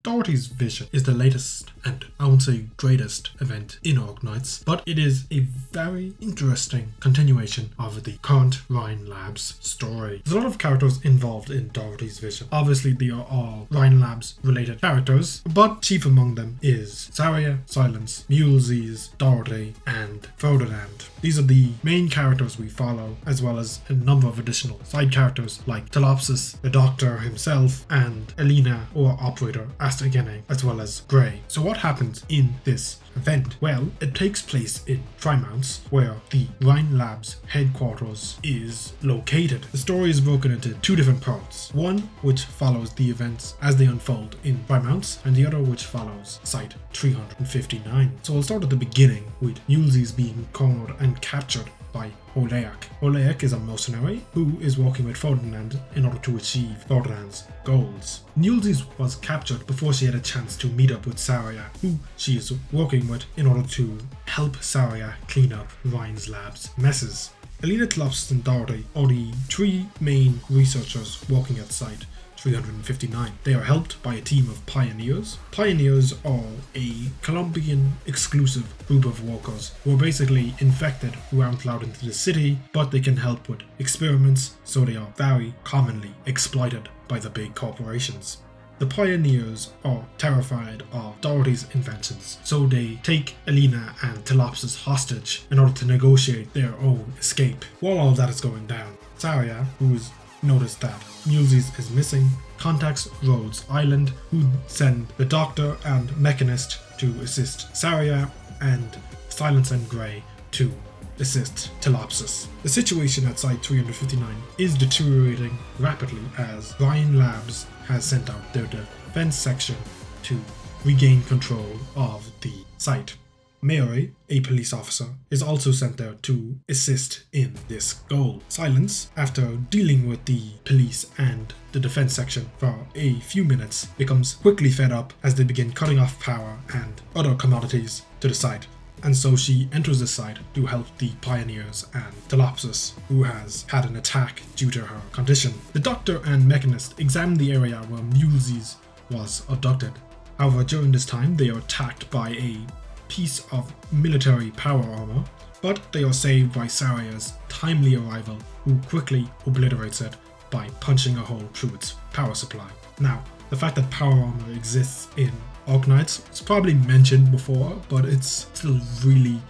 Dorothy's vision is the latest and I won't say greatest event in Arknights, but it is a very interesting continuation of the current Rhine Labs story. There's a lot of characters involved in Dorothy's vision. Obviously they are all Rhine Labs related characters, but chief among them is Saria, Silence, Mulesies, Dorothy and Froderland. These are the main characters we follow, as well as a number of additional side characters like Talopsis, the Doctor himself, and Elena or Operator Astagene, as well as Grey. So what happens in this event? Well, it takes place in Trimonts, where the Rhine Labs headquarters is located. The story is broken into two different parts. One which follows the events as they unfold in Trimonts, and the other which follows Site 359. So we'll start at the beginning with Mulesies being cornered and captured by Oleak. Oleak is a mercenary who is working with Ferdinand in order to achieve Ferdinand's goals. Mulesies was captured before she had a chance to meet up with Saria, who she is working with in order to help Saria clean up Rhine Labs' messes. Elena, Talopsis and Dorothy are the three main researchers working at Site 359. They are helped by a team of pioneers. Pioneers are a Colombian exclusive group of workers who are basically infected who aren't allowed into the city, but they can help with experiments, so they are very commonly exploited by the big corporations. The pioneers are terrified of Dorothy's inventions, so they take Elena and Talopsis hostage in order to negotiate their own escape. While all of that is going down, Saria, who is noticed that Mulesies is missing, contacts Rhodes Island, who send the Doctor and Mechanist to assist Saria, and Silence and Grey to assist Talopsis. The situation at Site 359 is deteriorating rapidly as Rhine Labs has sent out their defense section to regain control of the site. Mary, a police officer, is also sent there to assist in this goal. Silence, after dealing with the police and the defense section for a few minutes, becomes quickly fed up as they begin cutting off power and other commodities to the site. And so she enters the site to help the pioneers and Talopsis, who has had an attack due to her condition. The Doctor and Mechanist examine the area where Mulesies was abducted. However, during this time they are attacked by a piece of military power armor, but they are saved by Saria's timely arrival, who quickly obliterates it by punching a hole through its power supply. Now, the fact that power armor exists in Arknights is probably mentioned before, but it's still really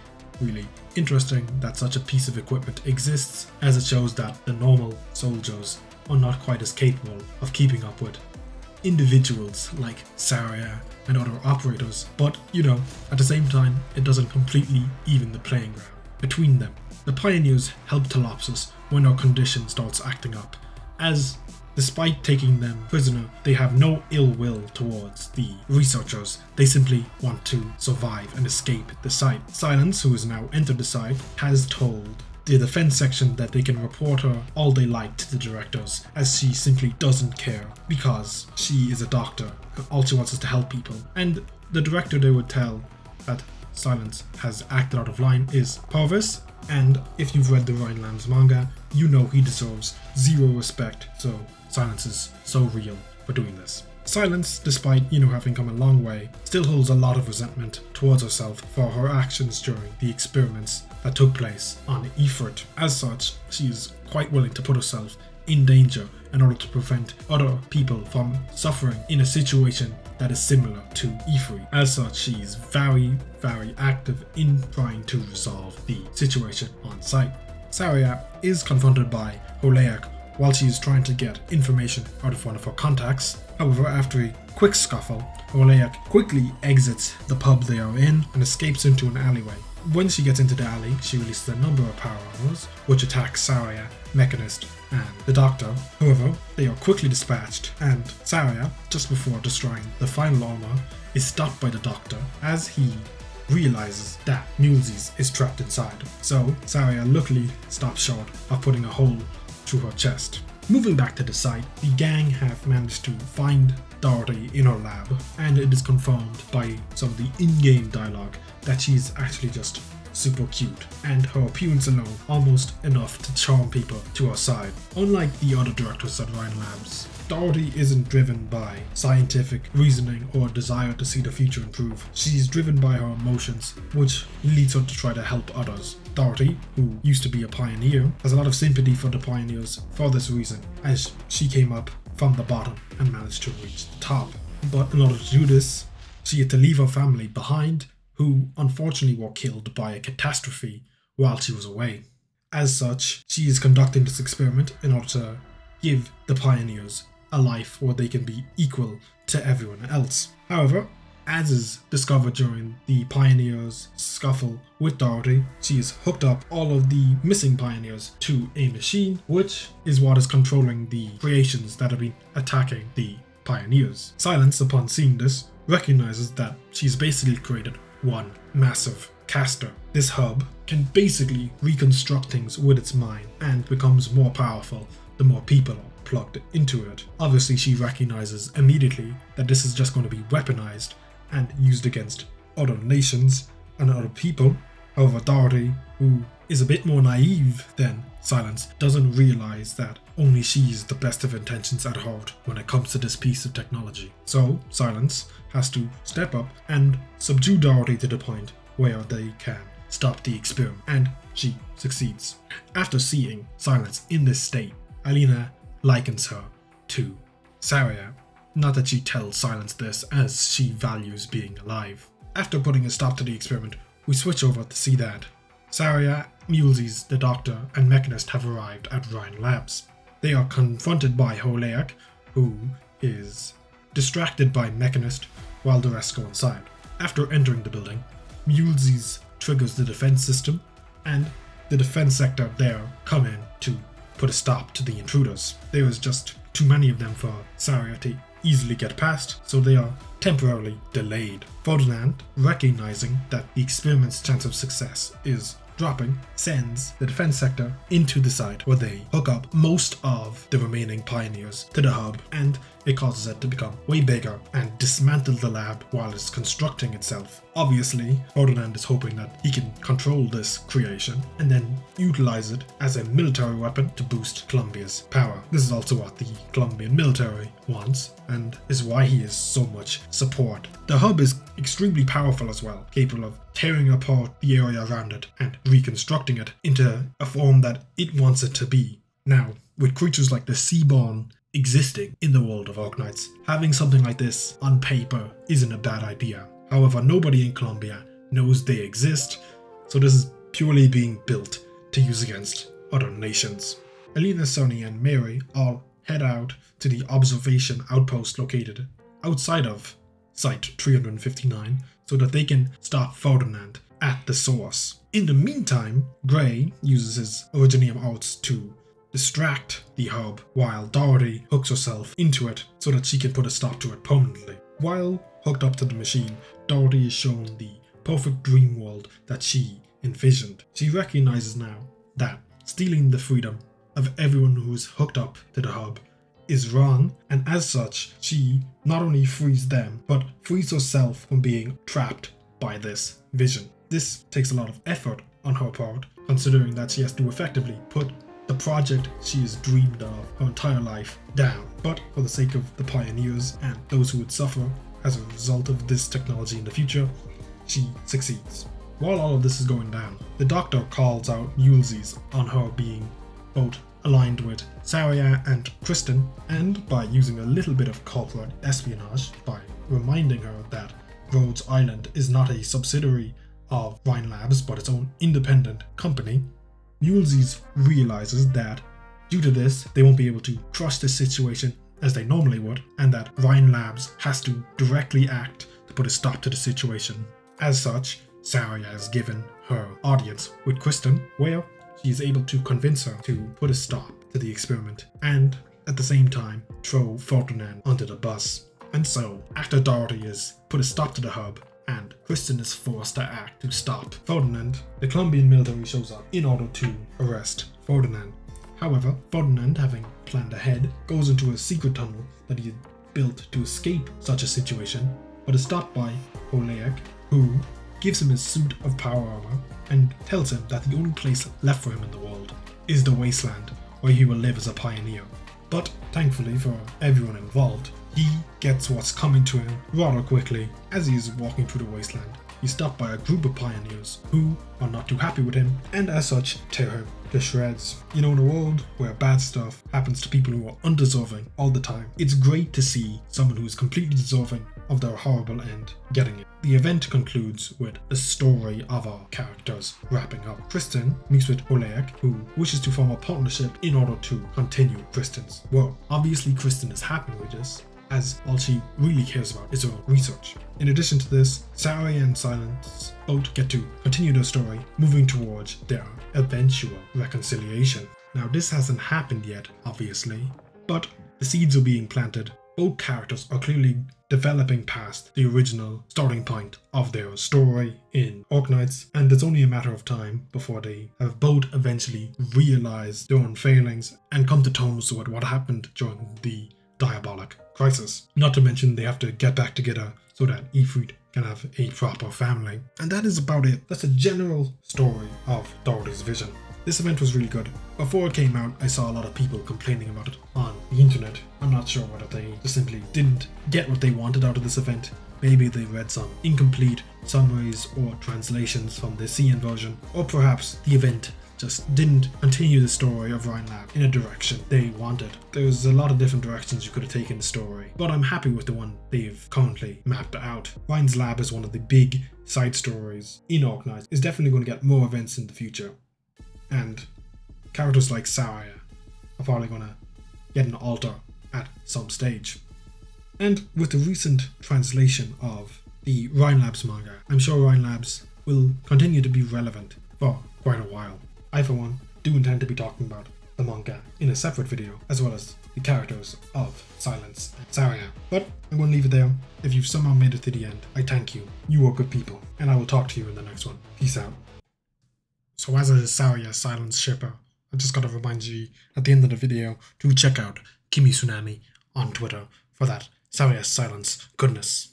interesting that such a piece of equipment exists, as it shows that the normal soldiers are not quite as capable of keeping up with individuals like Saria and other operators, but you know, at the same time it doesn't completely even the playing ground between them. The pioneers help Talopsis when her condition starts acting up, as despite taking them prisoner, they have no ill will towards the researchers. They simply want to survive and escape the site. Silence, who has now entered the site, has told the defense section that they can report her all they like to the directors, as she simply doesn't care because she is a doctor and all she wants is to help people. And the director they would tell that Silence has acted out of line is Purvis, and if you've read the Rhine Labs manga, you know he deserves zero respect, so Silence is so real for doing this. Silence, despite, having come a long way, still holds a lot of resentment towards herself for her actions during the experiments that took place on Ifrit. As such, she is quite willing to put herself in danger in order to prevent other people from suffering in a situation that is similar to Ifrit. As such, she is very active in trying to resolve the situation on site. Saria is confronted by Oleak while she is trying to get information out of one of her contacts. However, after a quick scuffle, Oleak quickly exits the pub they are in and escapes into an alleyway. When she gets into the alley, she releases a number of power armors, which attack Saria, Mechanist, and the Doctor. However, they are quickly dispatched, and Saria, just before destroying the final armor, is stopped by the Doctor as he realizes that Mulesies is trapped inside. So Saria luckily stops short of putting a hole through her chest. Moving back to the site, the gang have managed to find Dorothy in her lab, and it is confirmed by some of the in-game dialogue that she's actually just super cute, and her appearance alone almost enough to charm people to her side. Unlike the other directors at Rhine Labs, Dorothy isn't driven by scientific reasoning or a desire to see the future improve. She's driven by her emotions, which leads her to try to help others. Dorothy, who used to be a pioneer, has a lot of sympathy for the pioneers for this reason, as she came up from the bottom and managed to reach the top. But in order to do this, she had to leave her family behind, who unfortunately were killed by a catastrophe while she was away. As such, she is conducting this experiment in order to give the pioneers a life where they can be equal to everyone else. However, as is discovered during the pioneers' scuffle with Dorothy, she has hooked up all of the missing pioneers to a machine, which is what is controlling the creations that have been attacking the pioneers. Silence, upon seeing this, recognizes that she's basically created one massive caster. This hub can basically reconstruct things with its mind and becomes more powerful the more people are plugged into it. Obviously, she recognizes immediately that this is just going to be weaponized and used against other nations and other people. However, Dorothy, who is a bit more naive than Silence, doesn't realize that only she is the best of intentions at heart when it comes to this piece of technology. So Silence has to step up and subdue Dorothy to the point where they can stop the experiment, and she succeeds. After seeing Silence in this state, Alina likens her to Saria. Not that she tells Silence this, as she values being alive. After putting a stop to the experiment, we switch over to see that Saria, Mulesies, the Doctor, and Mechanist have arrived at Rhine Labs. They are confronted by Holeak, who is distracted by Mechanist while the rest go inside. After entering the building, Mulesies triggers the defense system, and the defense sector there come in to put a stop to the intruders. There is just too many of them for Saria to easily get past, so they are temporarily delayed. Ferdinand, recognizing that the experiment's chance of success is dropping, sends the defense sector into the site where they hook up most of the remaining pioneers to the hub, and it causes it to become way bigger and dismantle the lab while it's constructing itself. Obviously, Ferdinand is hoping that he can control this creation and then utilize it as a military weapon to boost Columbia's power. This is also what the Colombian military wants, and is why he has so much support. The hub is extremely powerful as well, capable of tearing apart the area around it and reconstructing it into a form that it wants it to be. Now, with creatures like the Seaborn existing in the world of Arknights, having something like this on paper isn't a bad idea. However, nobody in Colombia knows they exist, so this is purely being built to use against other nations. Alina, Sonny, and Mary all head out to the observation outpost located outside of Site 359 so that they can stop Ferdinand at the source. In the meantime, Gray uses his Originium arts to distract the hub while Dorothy hooks herself into it so that she can put a stop to it permanently. While hooked up to the machine, Dorothy is shown the perfect dream world that she envisioned. She recognizes now that stealing the freedom of everyone who is hooked up to the hub is wrong, and as such, she not only frees them, but frees herself from being trapped by this vision. This takes a lot of effort on her part, considering that she has to effectively put the project she has dreamed of her entire life down. But for the sake of the pioneers and those who would suffer as a result of this technology in the future, she succeeds. While all of this is going down, the Doctor calls out Ulysses on her being both aligned with Saria and Kristen, and by using a little bit of corporate espionage by reminding her that Rhodes Island is not a subsidiary of Rhine Labs but its own independent company, Ulysses realizes that due to this they won't be able to crush the situation as they normally would, and that Rhine Labs has to directly act to put a stop to the situation. As such, Saria is given her audience with Kristen, where she is able to convince her to put a stop to the experiment and at the same time throw Ferdinand under the bus. And so, after Dorothy has put a stop to the hub and Kristen is forced to act to stop Ferdinand, the Colombian military shows up in order to arrest Ferdinand. However, Ferdinand, having planned ahead, goes into a secret tunnel that he had built to escape such a situation, but is stopped by Holeak, who gives him his suit of power armor and tells him that the only place left for him in the world is the wasteland, where he will live as a pioneer. But thankfully for everyone involved, he gets what's coming to him rather quickly as he is walking through the wasteland. He's stopped by a group of pioneers who are not too happy with him and as such tear him to shreds. You know, in a world where bad stuff happens to people who are undeserving all the time, it's great to see someone who is completely deserving of their horrible end getting it. The event concludes with the story of our characters wrapping up. Kristen meets with Oleg, who wishes to form a partnership in order to continue Kristen's work. Obviously Kristen is happy with this, as all she really cares about is her own research. In addition to this, Saria and Silence both get to continue their story, moving towards their eventual reconciliation. Now this hasn't happened yet, obviously, but the seeds are being planted. Both characters are clearly developing past the original starting point of their story in Arknights, and it's only a matter of time before they have both eventually realized their own failings and come to terms with what happened during the diabolic crisis. Not to mention they have to get back together so that Ifrit can have a proper family. And that is about it. That's a general story of Dorothy's vision. This event was really good. Before it came out, I saw a lot of people complaining about it on the internet. I'm not sure whether they just simply didn't get what they wanted out of this event. Maybe they read some incomplete summaries or translations from the CN version, or perhaps the event just didn't continue the story of Rhine Labs in a direction they wanted. There's a lot of different directions you could have taken the story, but I'm happy with the one they've currently mapped out. Rhine's Lab is one of the big side stories in Arknights. It's definitely going to get more events in the future, and characters like Saria are probably going to get an altar at some stage. And with the recent translation of the Rhine Labs manga, I'm sure Rhine Labs will continue to be relevant for quite a while. I, for one, do intend to be talking about the manga in a separate video, as well as the characters of Silence and Saria. But I'm going to leave it there. If you've somehow made it to the end, I thank you. You are good people, and I will talk to you in the next one. Peace out. So as a Saria Silence shipper, I just got to remind you at the end of the video to check out Kimi Tsunami on Twitter for that Saria Silence goodness.